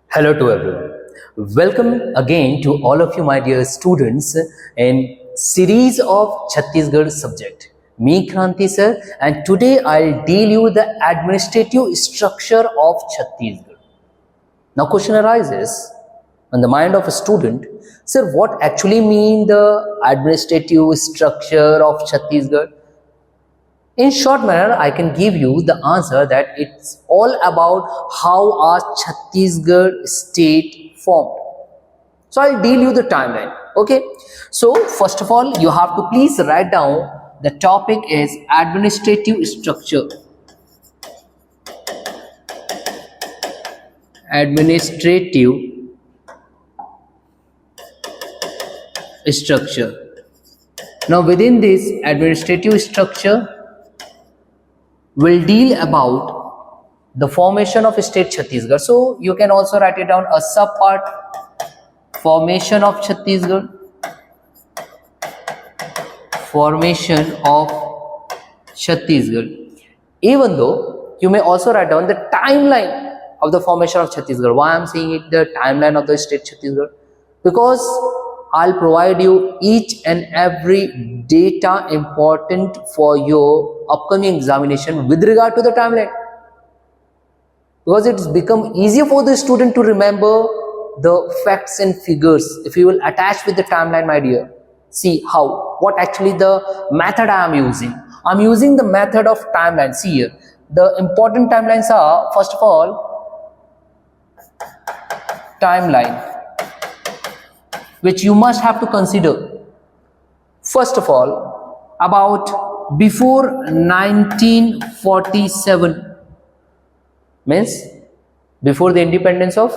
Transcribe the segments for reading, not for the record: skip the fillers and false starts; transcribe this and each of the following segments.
Hello to everyone. Welcome again to all of you, my dear students, in series of Chhattisgarh subject. Me, Kranti sir, and today I'll deal you the administrative structure of Chhattisgarh. Now, question arises on the mind of a student, sir, what actually mean the administrative structure of Chhattisgarh? In short manner, I can give you the answer that it's all about how our Chhattisgarh state formed. So I'll deal you the timeline. Okay. So first of all, you have to please write down the topic is administrative structure. Administrative structure. Now within this administrative structure, will deal about the formation of state Chhattisgarh. So you can also write it down a sub part, formation of Chhattisgarh, formation of Chhattisgarh. Even though you may also write down the timeline of the formation of Chhattisgarh. Why I'm saying it the timeline of the state Chhattisgarh? Because I'll provide you each and every data important for your upcoming examination with regard to the timeline. Because it's become easier for the student to remember the facts and figures if you will attach with the timeline, my dear. See what actually the method I am using. I'm using the method of timeline. See here, the important timelines are, first of all, timeline, which you must have to consider. First of all, about before 1947, means before the independence of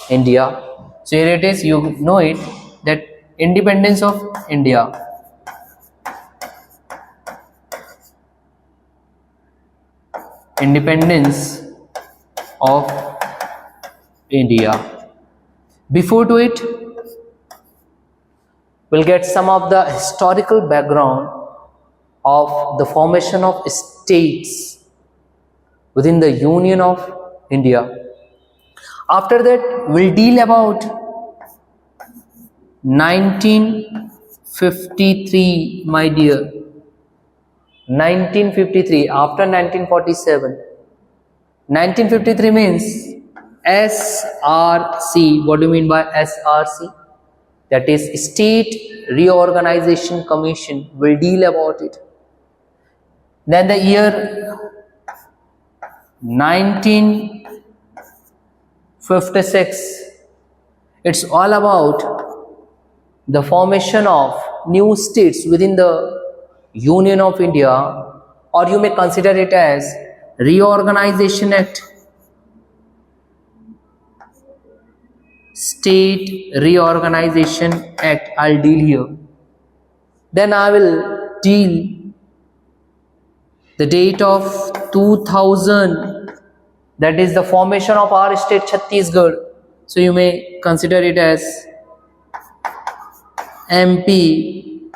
India. So here it is, you know it, that independence of India. Independence of India. Before to it, we'll get some of the historical background of the formation of states within the Union of India. After that, we'll deal about 1953, my dear. 1953, after 1947. 1953 means SRC. What do you mean by SRC? That is State Reorganization Commission will deal about it. Then the year 1956, it's all about the formation of new states within the Union of India, or you may consider it as Reorganization Act. State Reorganization Act, I'll deal here. Then I will deal the date of 2000, that is the formation of our state Chhattisgarh. So you may consider it as MP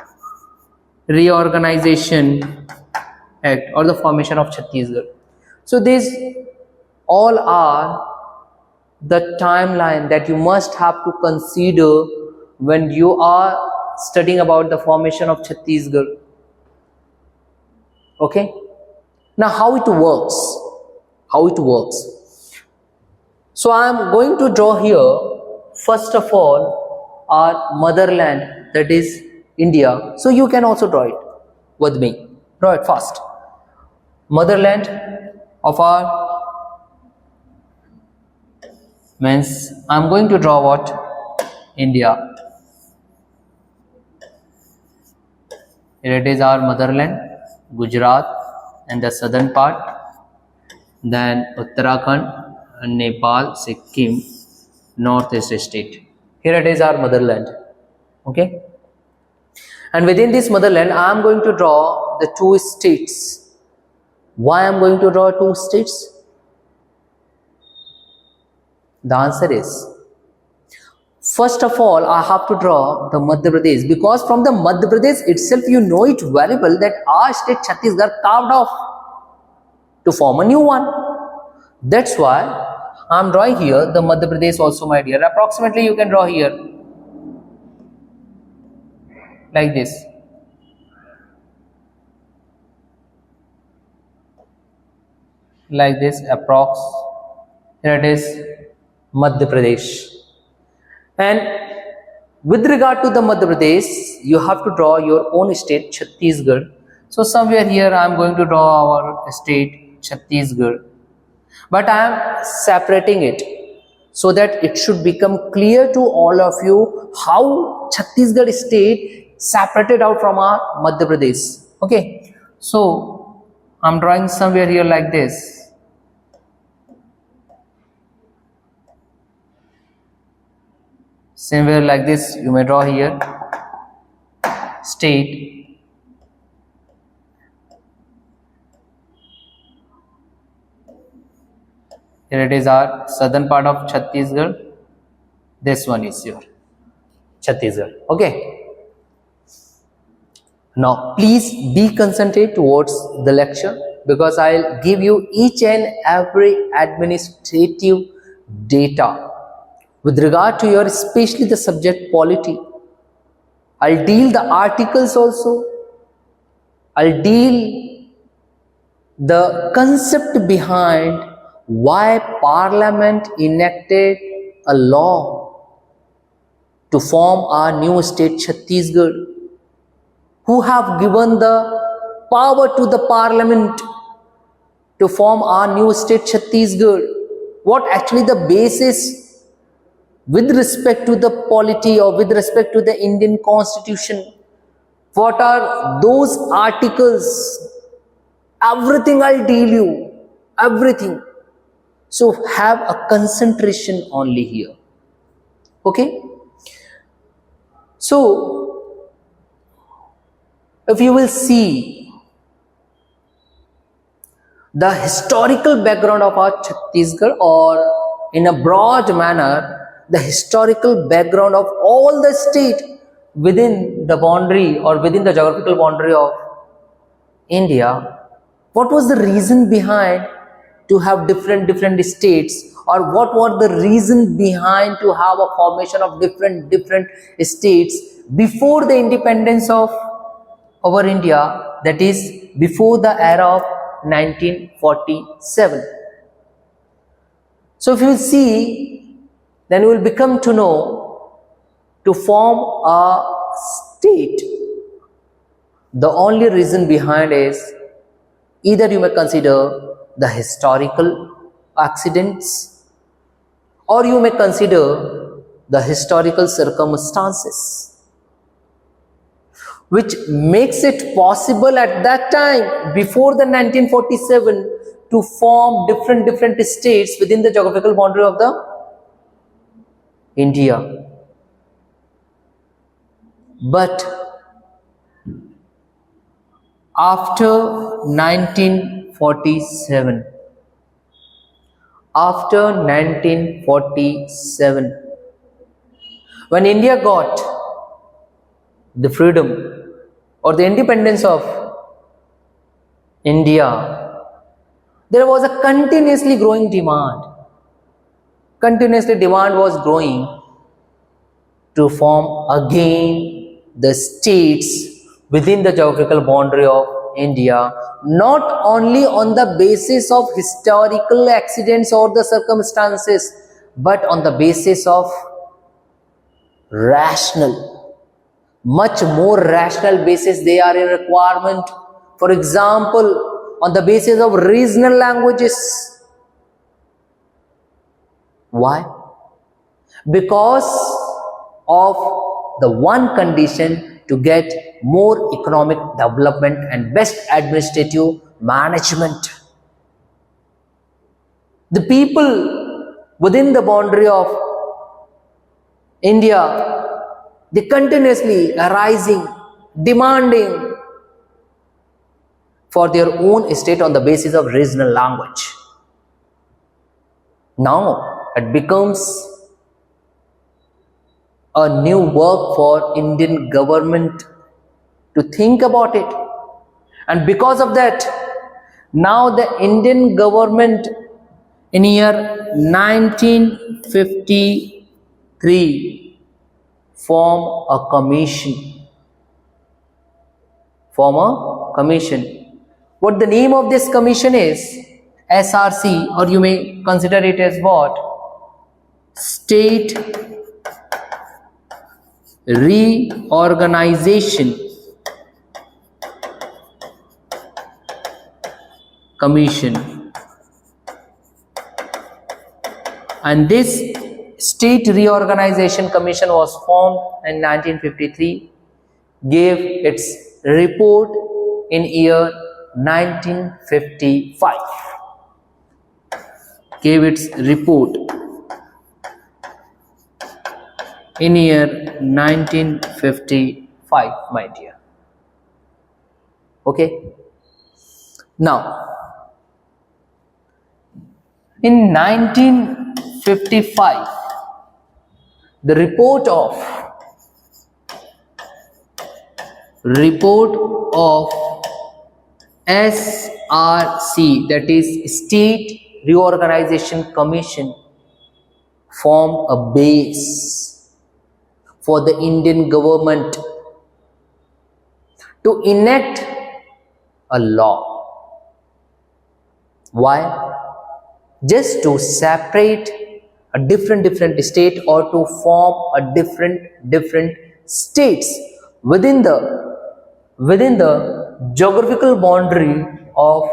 Reorganization Act, or the formation of Chhattisgarh. So these all are the timeline that you must have to consider when you are studying about the formation of Chhattisgarh. Okay. Now how it works? So I am going to draw here, first of all, our motherland, that is India. So you can also draw it with me. Draw it fast. Motherland of our means I'm going to draw what? India. Here it is our motherland, Gujarat and the southern part, then Uttarakhand, Nepal, Sikkim, northeast state. Here it is our motherland. Okay. And within this motherland, I am going to draw the two states. Why I am going to draw two states? The answer is, first of all, I have to draw the Madhya Pradesh, because from the Madhya Pradesh itself, you know it very well that our state Chhattisgarh carved off to form a new one. That's why I'm drawing here the Madhya Pradesh also, my dear. Approximately you can draw here like this. Like this, approx. Here it is Madhya Pradesh. And with regard to the Madhya Pradesh, you have to draw your own state, Chhattisgarh. So somewhere here I am going to draw our state, Chhattisgarh. But I am separating it so that it should become clear to all of you how Chhattisgarh state separated out from our Madhya Pradesh. Okay. So I am drawing somewhere here like this. Somewhere like this you may draw here state. Here it is our southern part of Chhattisgarh. This one is your Chhattisgarh. Okay. Now please be concentrated towards the lecture, because I'll give you each and every administrative data with regard to your, especially the subject polity. I'll deal the articles also. I'll deal the concept behind why Parliament enacted a law to form our new state Chhattisgarh, who have given the power to the Parliament to form our new state Chhattisgarh, what actually the basis with respect to the polity or with respect to the Indian Constitution, what are those articles, everything I'll deal you, everything. So have a concentration only here. Okay. So if you will see the historical background of our Chhattisgarh, or in a broad manner, the historical background of all the state within the boundary or within the geographical boundary of India, what was the reason behind to have different states, or what was the reason behind to have a formation of different states before the independence of our India, that is before the era of 1947. So if you see, then you will become to know, to form a state, the only reason behind is either you may consider the historical accidents, or you may consider the historical circumstances, which makes it possible at that time, before the 1947, to form different states within the geographical boundary of the India. But after 1947, when India got the freedom or the independence of India, there was a continuously growing demand. Continuously demand was growing to form again the states within the geographical boundary of India, not only on the basis of historical accidents or the circumstances, but on the basis of rational, much more rational basis they are in requirement. For example, on the basis of regional languages. Why? Because of the one condition, to get more economic development and best administrative management. The people within the boundary of India, they continuously arising, demanding for their own state on the basis of regional language. Now it becomes a new work for Indian government to think about it. And because of that, now the Indian government In year 1953, form a commission. Form a commission. What the name of this commission is? SRC, or you may consider it as what? State Reorganization Commission. And this State Reorganization Commission was formed in 1953, gave its report in year 1955. Gave its report in year 1955, my dear. Okay. Now, in 1955, the report of SRC, that is State Reorganization Commission, formed a base for the Indian government to enact a law. Why? Just to separate a different state, or to form a different states within the geographical boundary of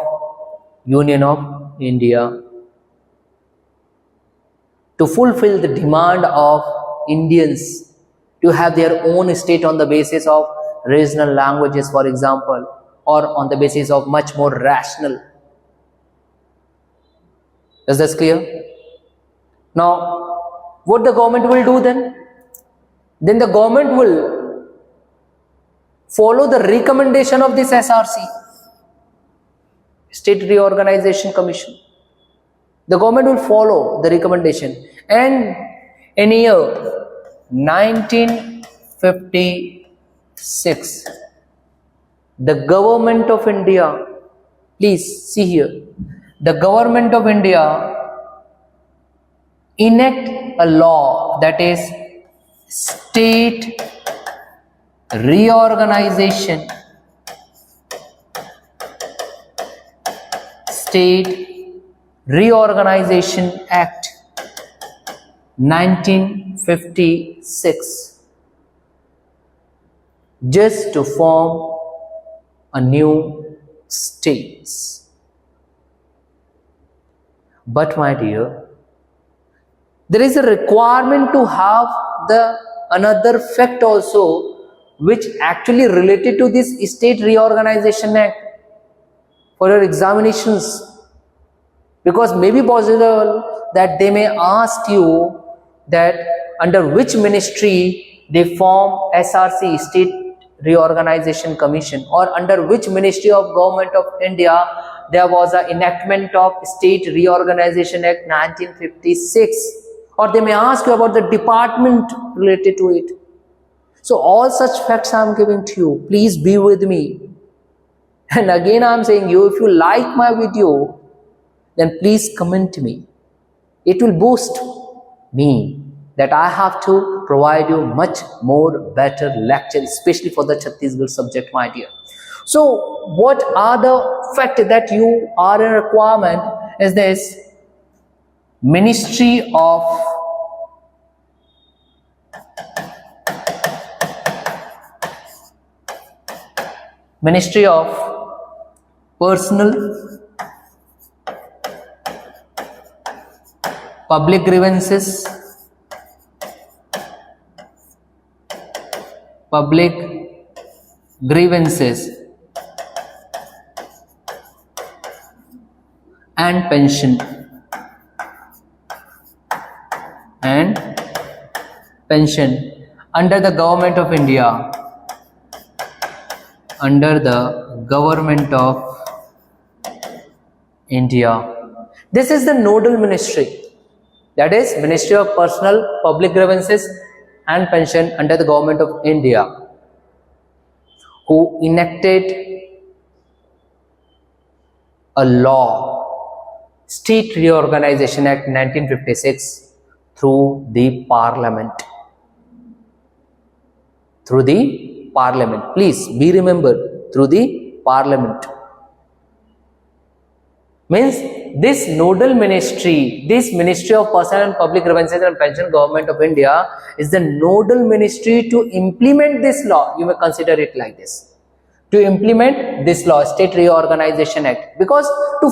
Union of India, to fulfill the demand of Indians to have their own state on the basis of regional languages, for example, or on the basis of much more rational. Is this clear? Now, what the government will do then? Then the government will follow the recommendation of this SRC, State Reorganization Commission. The government will follow the recommendation, and in year 1956, the government of India, please see here, the government of India enact a law, that is State Reorganization Act 1956, just to form a new states. But my dear, there is a requirement to have the another fact also, which actually related to this State Reorganization Act for your examinations, because may be possible that they may ask you that under which ministry they form SRC, State Reorganization Commission, or under which Ministry of Government of India there was an enactment of State Reorganization Act 1956, or they may ask you about the department related to it. So all such facts I am giving to you. Please be with me. And again I am saying you, if you like my video, then please comment me. It will boost me that I have to provide you much more better lecture, especially for the Chhattisgarh subject, my dear. So what are the fact that you are a requirement is this Ministry of Personal, Public Grievances, and pension, under the government of India, This is the nodal ministry, that is Ministry of Personal, Public Grievances and Pension under the government of India, who enacted a law State Reorganization Act 1956 through the Parliament. Through the Parliament. Please be remembered, through the Parliament. Means this nodal ministry, this Ministry of Personnel and Public Grievances and Pension, Government of India, is the nodal ministry to implement this law. You may consider it like this. To implement this law, State Reorganization Act. Because to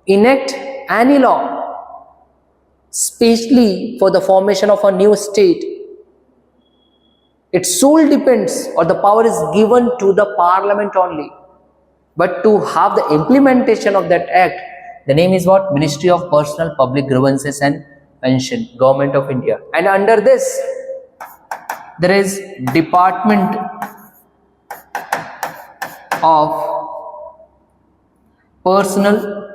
enact any law, especially for the formation of a new state, its sole depends, or the power is given to the Parliament only. But to have the implementation of that act, the name is what? Ministry of Personal Public Grievances and Pension, Government of India. And under this, there is Department of Personal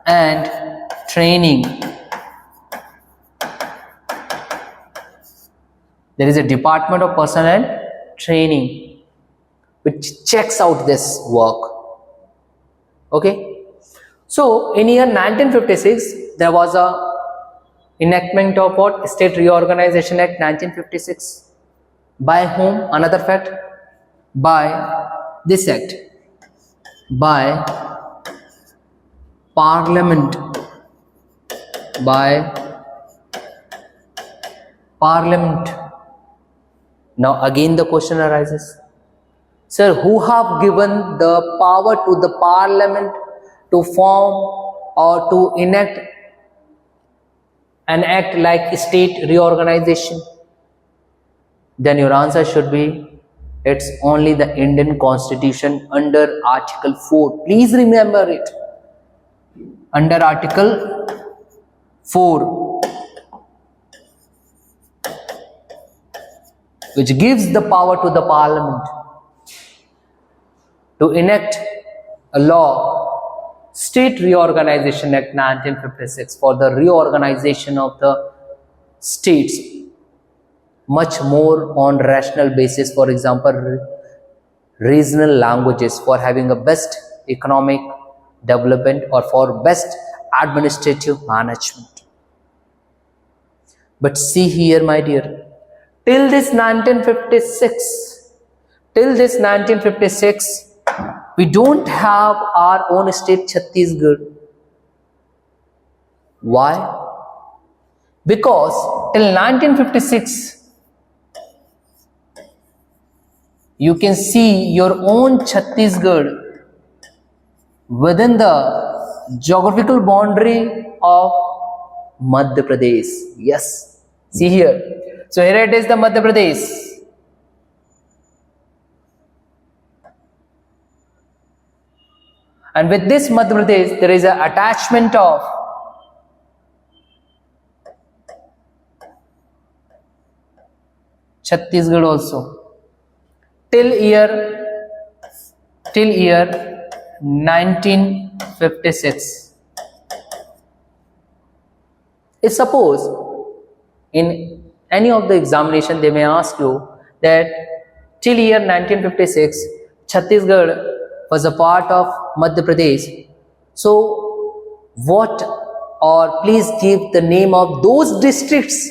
and Training. There is a Department of Personnel and Training which checks out this work. Okay. So in year 1956, there was a enactment of what? State Reorganization Act 1956. By whom? Another fact. By this act. By Parliament. By Parliament. Now again the question arises. Sir, who have given the power to the Parliament to form or to enact an act like state reorganization? Then your answer should be, it's only the Indian Constitution under Article 4. Please remember it. Under Article 4, which gives the power to the Parliament to enact a law, State Reorganization Act 1956, for the reorganization of the states, much more on rational basis. For example, regional languages, for having a best economic development or for best administrative management. But see here, my dear, till this 1956, we don't have our own state Chhattisgarh. Why? Because till 1956, you can see your own Chhattisgarh within the geographical boundary of Madhya Pradesh. Yes, see here. So here it is, the Madhya Pradesh. And with this Madhya Pradesh, there is an attachment of Chhattisgarh also. Till year 1956. If suppose in any of the examination they may ask you that till year 1956 Chhattisgarh was a part of Madhya Pradesh, so what, or please give the name of those districts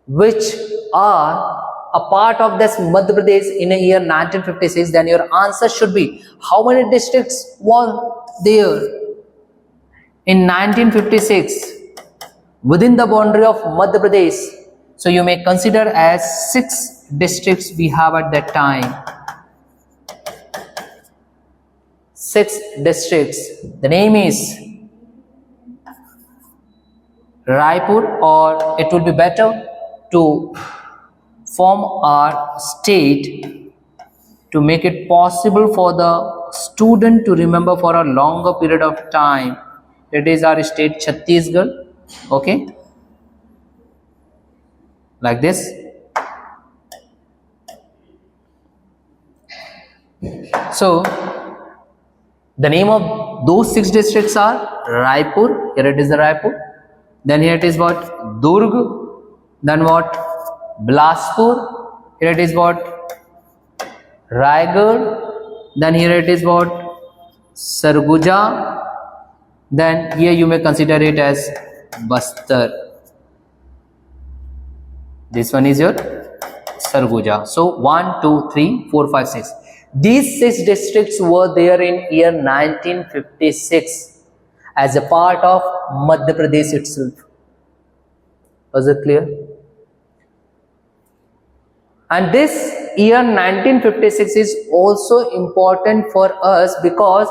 which are a part of this Madhya Pradesh in the year 1956, then your answer should be, how many districts were there in 1956 within the boundary of Madhya Pradesh? So you may consider as 6 districts we have at that time. 6 districts. The name is Raipur, or it will be better to form our state to make it possible for the student to remember for a longer period of time. It is our state Chhattisgarh. Okay, like this. So the name of those 6 districts are Raipur. Here it is the Raipur. Then here it is what? Durg. Then what? Bilaspur. Here it is what? Raigad, then here it is what? Sarguja, then here you may consider it as Bastar. This one is your Sarguja. So 1, 2, 3, 4, 5, 6. These 6 districts were there in year 1956 as a part of Madhya Pradesh itself. Was it clear? And this year 1956 is also important for us because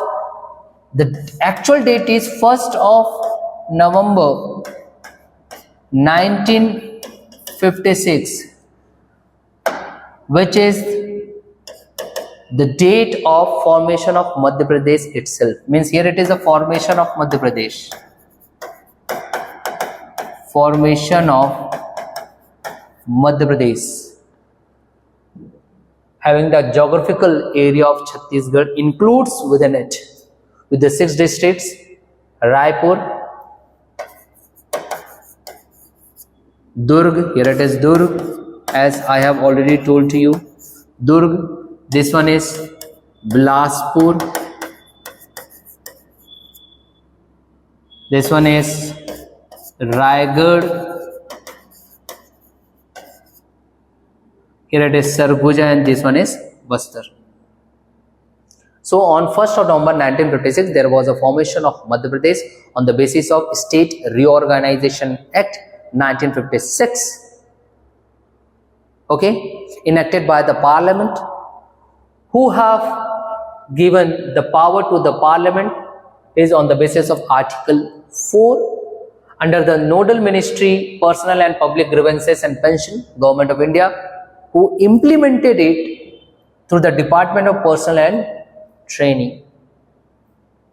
the actual date is 1st of November 1956, which is the date of formation of Madhya Pradesh itself. Means here it is a formation of Madhya Pradesh. Formation of Madhya Pradesh. Having the geographical area of Chhattisgarh includes within it with the 6 districts: Raipur, Durg, here it is Durg, as I have already told to you, Durg. This one is Bilaspur, this one is Raigad, here it is Sarguja, and this one is Bastar. So on 1st of November 1956, there was a formation of Madhya Pradesh on the basis of State Reorganization Act 1956, okay, enacted by the Parliament, who have given the power to the Parliament is on the basis of Article 4 under the Nodal Ministry, Personal and Public Grievances and Pension, Government of India, who implemented it through the Department of Personnel and Training.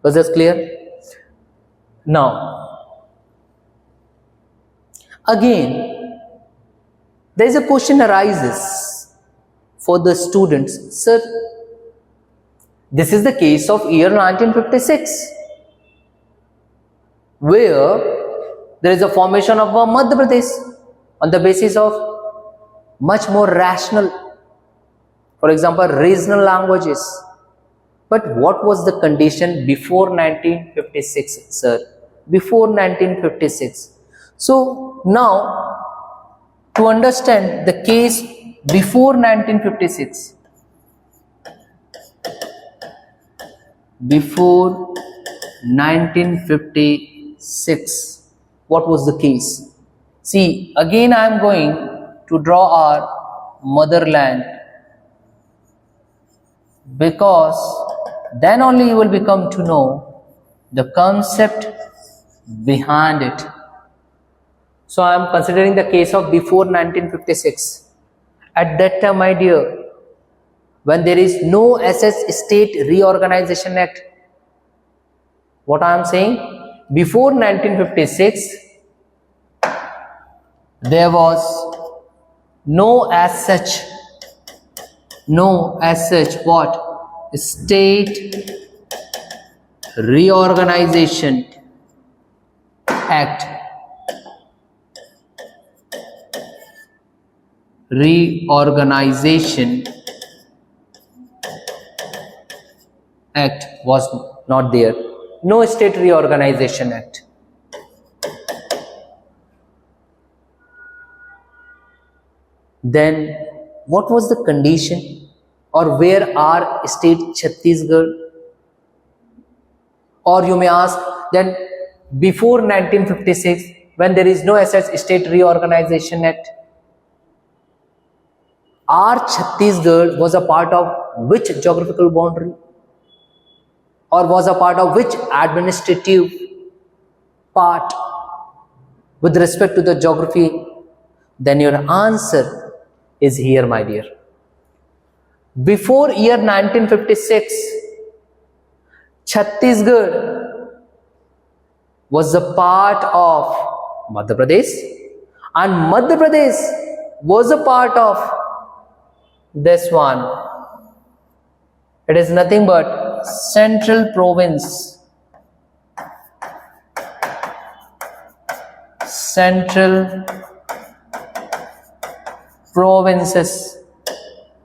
Was this clear? Now, again, there is a question arises for the students. Sir, this is the case of year 1956, where there is a formation of Madhya Pradesh on the basis of much more rational, for example, regional languages. But what was the condition before 1956, sir? Before 1956. So now, to understand the case before 1956, before 1956, what was the case? See, again I am going to draw our motherland, because then only you will become to know the concept behind it. So I am considering the case of before 1956. At that time, my dear, when there is no SS State Reorganization Act, what I am saying, before 1956, there was no as such what? State Reorganization Act. Reorganization Act was not there. No State Reorganization Act. Then what was the condition, or where are state Chhattisgarh? Or you may ask, then before 1956, when there is no SS State Reorganization Act, our Chhattisgarh was a part of which geographical boundary, or was a part of which administrative part with respect to the geography? Then your answer is here, my dear. Before year 1956, Chhattisgarh was a part of Madhya Pradesh, and Madhya Pradesh was a part of this one. It is nothing but Central Province. Central Provinces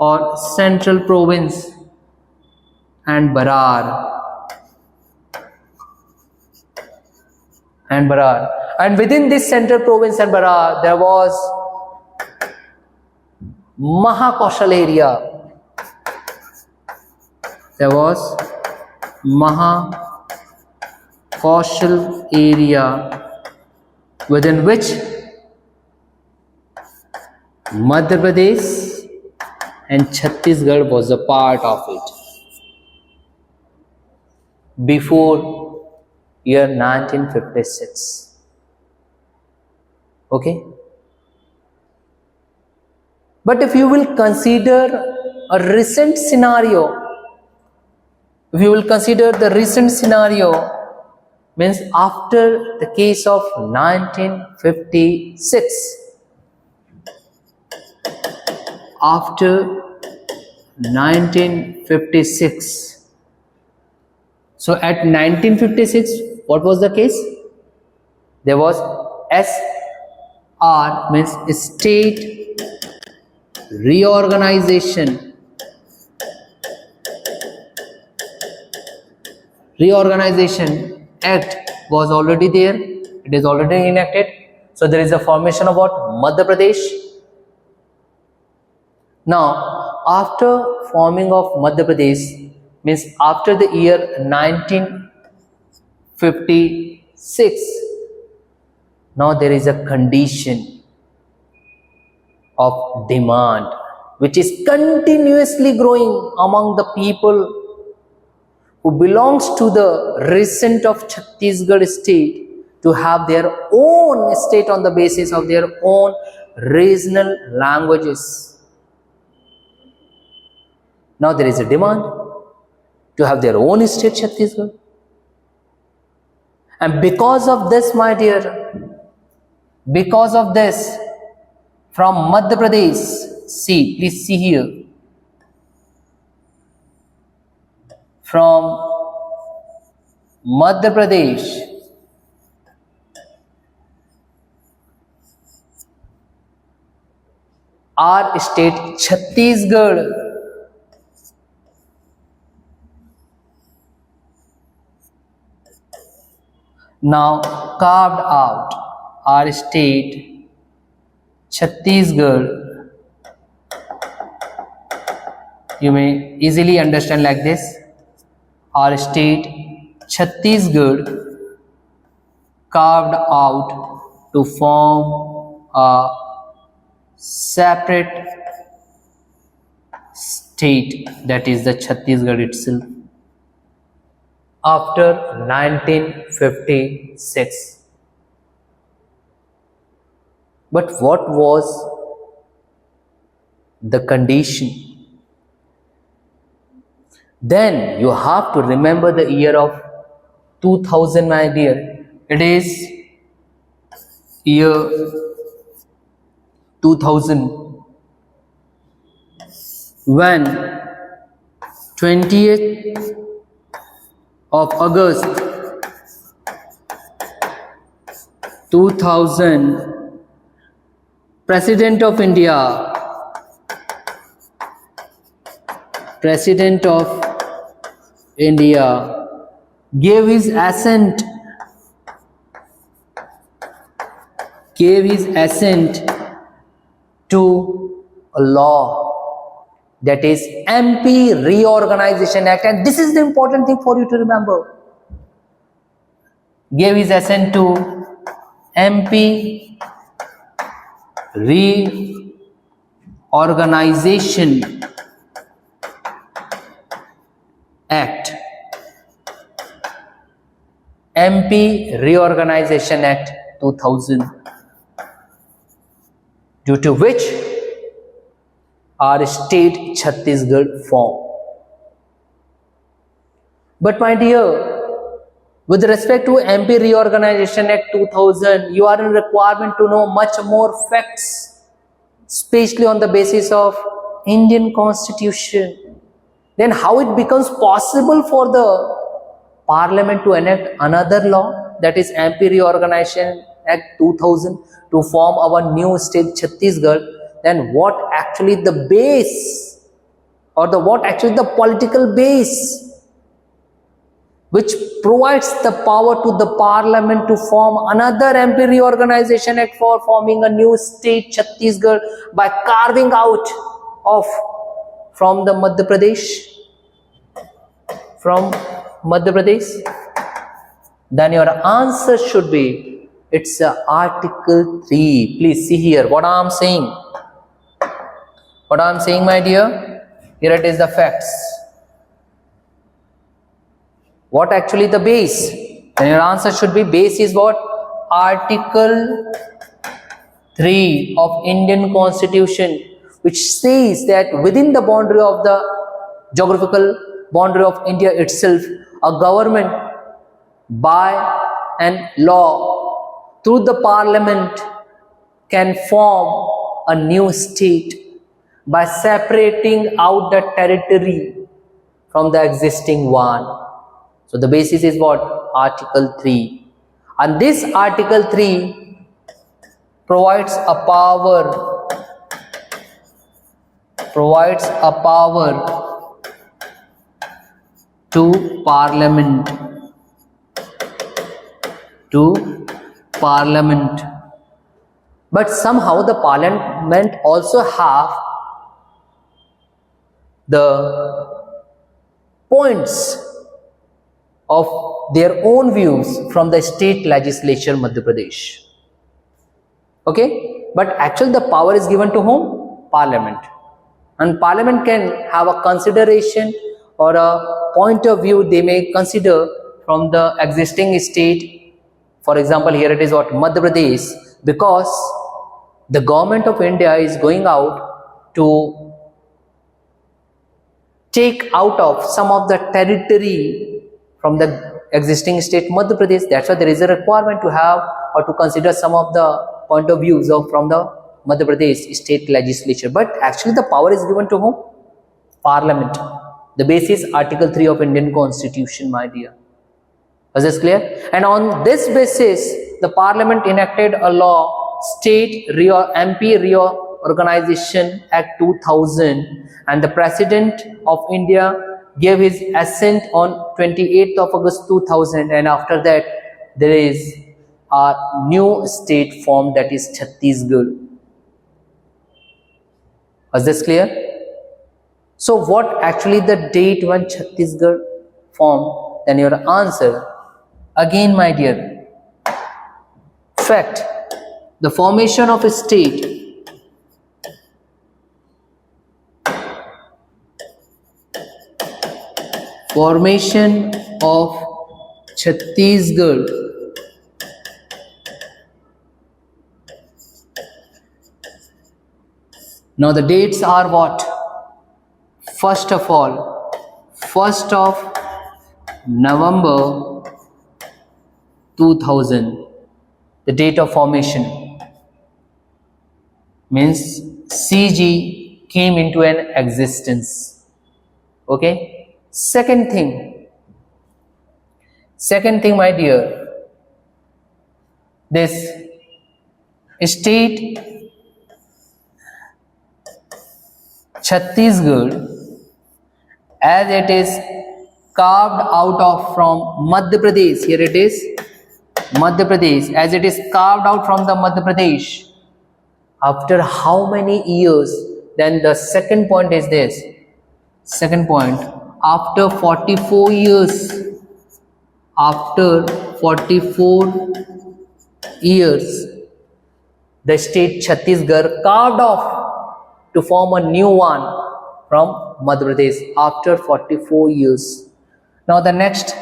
or Central Province and Barar. And within this Central Province and Barar, there was Mahakoshal area. There was Mahakoshal area, within which Madhya Pradesh and Chhattisgarh was a part of it before year 1956. Okay? But if you will consider a recent scenario, means after the case of 1956, after 1956, so at 1956, what was the case? There was SR, means State Reorganization Act was already there. It is already enacted. So there is a formation of what? Madhya Pradesh. Now, after forming of Madhya Pradesh, means after the year 1956, now there is a condition of demand which is continuously growing among the people who belongs to the region of Chhattisgarh state to have their own state on the basis of their own regional languages. Now there is a demand to have their own state, Chhattisgarh. And because of this, my dear, because of this, from Madhya Pradesh, see, please see here, from Madhya Pradesh, our state Chhattisgarh now carved out our state Chhattisgarh. You may easily understand like this. Our state Chhattisgarh carved out to form a separate state, that is the Chhattisgarh itself, after 1956. But what was the condition? Then you have to remember the year of 2000, my dear. It is year 2000 when 20th of August 2000, President of India gave his assent to a law, that is MP Reorganization Act. And this is the important thing for you to remember. Gave his assent to MP Reorganization Act. MP Reorganization Act 2000, due to which our state Chhattisgarh formed. But my dear, with respect to MP Reorganization Act 2000, you are in requirement to know much more facts, especially on the basis of Indian Constitution. Then how it becomes possible for the Parliament to enact another law, that is MP Reorganization Act 2000, to form our new state Chhattisgarh? Then what actually the base or the what actually the political base which provides the power to the parliament to form another MP reorganization act for forming a new state Chhattisgarh by carving out of from the Madhya Pradesh, from Madhya Pradesh? Then your answer should be it's Article 3. Please see here what I am saying. What I am saying, my dear, here it is the facts. What actually the base? Then your answer should be base is what? Article 3 of Indian Constitution, which says that within the boundary of the geographical boundary of India itself, a government by an law through the parliament can form a new state by separating out the territory from the existing one. So the basis is what? Article 3. And this Article 3 provides a power to parliament but somehow the parliament also have the points of their own views from the state legislature Madhya Pradesh. Okay, but actually the power is given to whom? Parliament. And parliament can have a consideration or a point of view they may consider from the existing state. For example, here it is what? Madhya Pradesh, because the government of India is going out to take out of some of the territory from the existing state Madhya Pradesh. That's why there is a requirement to have or to consider some of the point of views of from the Madhya Pradesh state legislature. But actually the power is given to whom? Parliament. The basis Article 3 of Indian Constitution, my dear. Was this clear? And on this basis, the Parliament enacted a law, State MP Reorganization Act 2000, and the President of India gave his assent on 28th of August 2000, and after that there is a new state formed, that is Chhattisgarh. Was this clear? So what actually the date when Chhattisgarh formed? Then your answer, again my dear, fact, the formation of a state Chhattisgarh now the dates are what? First of all, 1st of November 2000, the date of formation, means CG came into an existence. Okay. Second thing my dear, this state Chhattisgarh, as it is carved out of from Madhya Pradesh, here it is Madhya Pradesh, as it is carved out from the Madhya Pradesh, after how many years? Then the second point is this, second point, after 44 years, the state Chhattisgarh carved off to form a new one from Madhya Pradesh after 44 years. Now the next,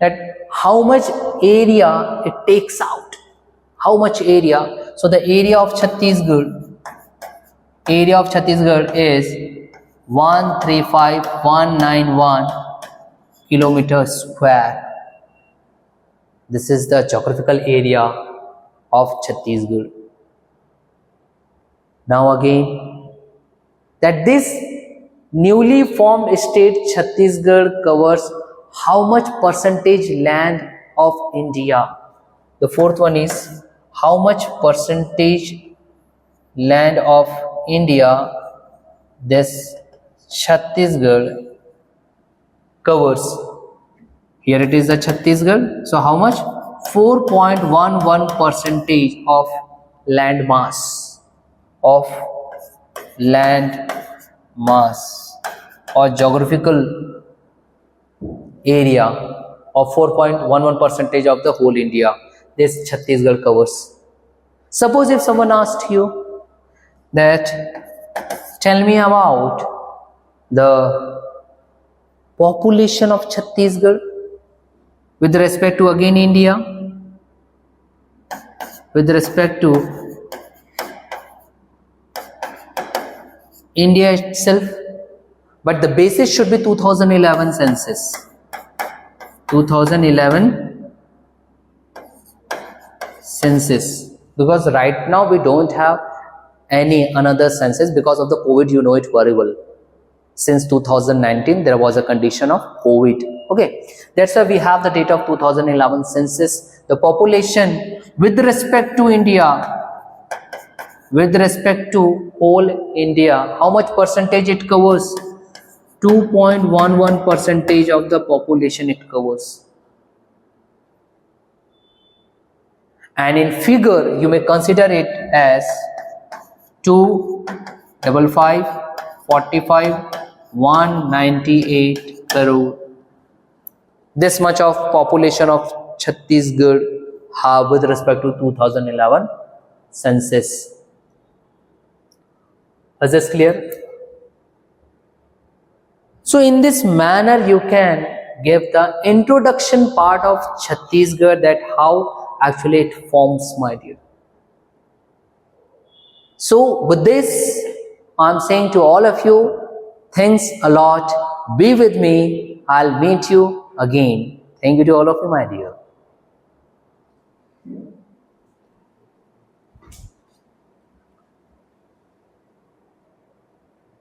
that how much area it takes out, how much area? So the area of Chhattisgarh is 135,191 kilometers square. This is the geographical area of Chhattisgarh. Now again, that this newly formed state Chhattisgarh covers how much percentage land of India? The fourth one is how much percentage land of India this Chhattisgarh covers, here it is the Chhattisgarh, so how much? 4.11 percentage of land mass, of land mass or geographical area of 4.11 percentage of the whole India, this Chhattisgarh covers. Suppose if someone asked you that tell me about the population of Chhattisgarh with respect to again India, with respect to India itself, but the basis should be 2011 census. 2011 census, because right now we don't have any another census because of the COVID, you know it very well. Since 2019 there was a condition of COVID. Okay, that's why we have the data of 2011 census. The population with respect to India, with respect to whole India, how much percentage it covers? 2.11 percentage of the population it covers. And in figure you may consider it as 2, 55, 45, 198 crore. This much of population of Chhattisgarh have with respect to 2011 census. Is this clear? So in this manner you can give the introduction part of Chhattisgarh, that how actually it forms, my dear. So with this I am saying to all of you, thanks a lot, be with me, I'll meet you again. Thank you to all of you, my dear.